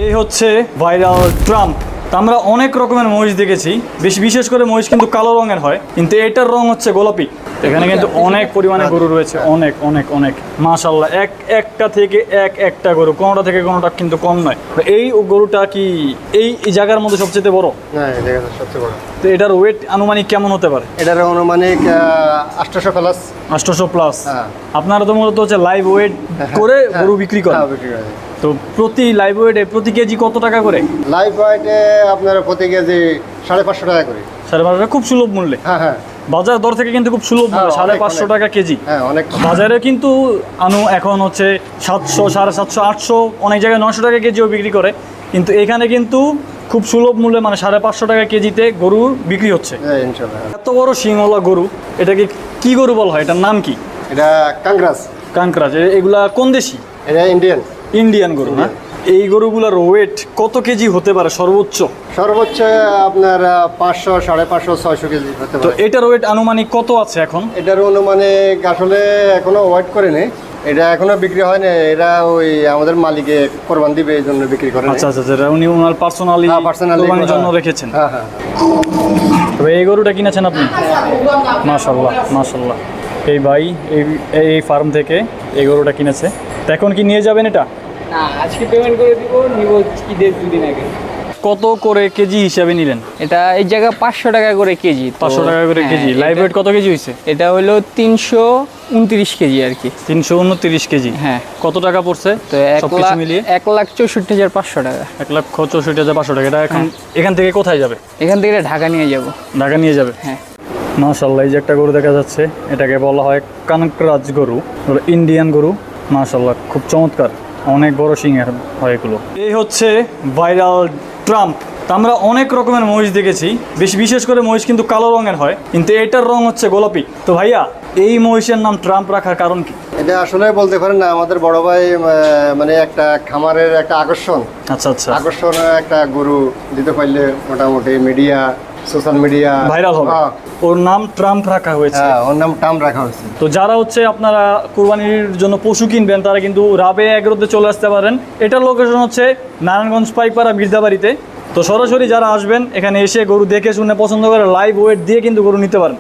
এই হচ্ছে viral Trump. আমরা অনেক রকমের মহিষ দেখেছি, বিশেষ করে মহিষ কিন্তু কালো রঙের হয়, কিন্তু এটার রং হচ্ছে গোলাপি। এখানে কিন্তু অনেক পরিমাণে গরু রয়েছে, অনেক অনেক অনেক মাশাআল্লাহ। একটা থেকে একটা গরু, কোনোটা থেকে কোনোটা কিন্তু কম নয়। এই গরুটা কি এই জায়গার মধ্যে সবচেয়ে বড়? হ্যাঁ, এই জায়গাটা সবচেয়ে বড়। তো এটার ওয়েট আনুমানিক কেমন হতে পারে? এটার আনুমানিক 800 প্লাস। 800 প্লাস। হ্যাঁ। আপনারা তো মূলত হচ্ছে লাইভ ওয়েট করে গরু বিক্রি করেন। হ্যাঁ, বিক্রি করে। তো প্রতি লাইভ ওয়েটে প্রতি কেজি কত টাকা করে? লাইভ ওয়েটে আপনার প্রতি কেজি 550 টাকা করে। 550 খুব সুলভ মূল্যে। হ্যাঁ হ্যাঁ, বাজার দর থেকে কিন্তু খুব সুলভ মূল্যে, 550 টাকা কেজি। হ্যাঁ অনেক। বাজারে কিন্তু এখন হচ্ছে 700, 750, 800, অনেক জায়গায় 900 টাকা কেজিও বিক্রি করে, কিন্তু এখানে কিন্তু খুব সুলভ মূল্যে মানে 550 টাকা কেজিতে গরু বিক্রি হচ্ছে। হ্যাঁ ইনশাআল্লাহ। এত বড় শিংওয়ালা গরু, এটাকে কি গরু বলা হয়? এটার নাম কি? এটা কাংগ্রাস। কাঙ্করাজ। এগুলা কোন দেশি? এটা ইন্ডিয়ান। ইন্ডিয়ান গরু না? এই গরুগুলোর ওয়েট কত কেজি হতে পারে সর্বোচ্চ? সর্বোচ্চ আপনার 500, 550, 600 কেজি হতে তো পারে। এটার ওয়েট আনুমানিক কত আছে এখন? এটার অনুমানিক আসলে এখনো ওয়েট করেনি, এটা এখনো বিক্রি হয়নি। এরা ওই আমাদের মালিকে কোরবান দিবে, এই জন্য বিক্রি করে। আচ্ছা আচ্ছা, যেটা উনি ওনার পার্সোনালি কোরবানির জন্য রেখেছেন। হ্যাঁ হ্যাঁ। তবে এই গরুটা কিনেছেন আপনি? মাশাআল্লাহ মাশাআল্লাহ। এই ভাই এই ফার্ম থেকে এই গরুটা কিনেছে। তো এখন কি নিয়ে যাবেন এটা? না, আজকে পেমেন্ট করে দিব, নিব ঈদের 2 দিন আগে। কত করে কেজি হিসাবে নিলেন? এটা এই জায়গা 500 টাকা করে কেজি। 500 টাকা করে কেজি। লাইভ ওয়েট কত কেজি হয়েছে? এটা হলো 329 কেজি আর কি। 329 কেজি। হ্যাঁ। কত টাকা পড়ছে তো সবকিছু মিলিয়ে? 1,64,500 টাকা। 1,64,500 টাকা। এটা এখান থেকে কোথায় যাবে? এখান থেকে ঢাকা নিয়ে যাব। ঢাকা নিয়ে যাবে। হ্যাঁ। মাশাআল্লাহ, এই যে একটা গরু দেখা যাচ্ছে, এটাকে বলা হয় কানকরাজ গরু, ইন্ডিয়ান গরু। মাশাআল্লাহ, খুব চমৎকার, অনেক বড় সিংয়ের হয় এগুলো। এই হচ্ছে ভাইরাল ট্রাম্প। আমরা অনেক রকমের মহিষ দেখেছি, বিশেষ করে মহিষ কিন্তু কালো রঙের হয়, কিন্তু এটার রং হচ্ছে গোলাপি। তো ভাইয়া, এই মহিষের নাম ট্রাম্প রাখার কারণ কি? এটা আসলে বলতে পারেন না, আমাদের বড় ভাই মানে একটা খামারের একটা আকর্ষণ। আচ্ছা আচ্ছা, আকর্ষণ একটা গরু দিতে পারলে মোটামুটি মিডিয়া, সোশ্যাল মিডিয়া ভাইরাল হবে। ওর নাম ট্রাম্প রাখা হয়েছে। হ্যাঁ, ওর নাম ট্রাম্প রাখা হয়েছে। তো যারা হচ্ছে আপনারা কুরবানির জন্য পশু কিনবেন, তারা কিন্তু রাবে এগ্রোতে চলে আসতে পারেন। এটার লোকেশন হচ্ছে নারায়ণগঞ্জ পাইকপাড়া বীরদাবাড়িতে। তো সরাসরি যারা আসবেন, এখানে এসে গরু দেখে শুনে পছন্দ করে লাইভ ওয়েট দিয়ে কিন্তু গরু নিতে পারেন।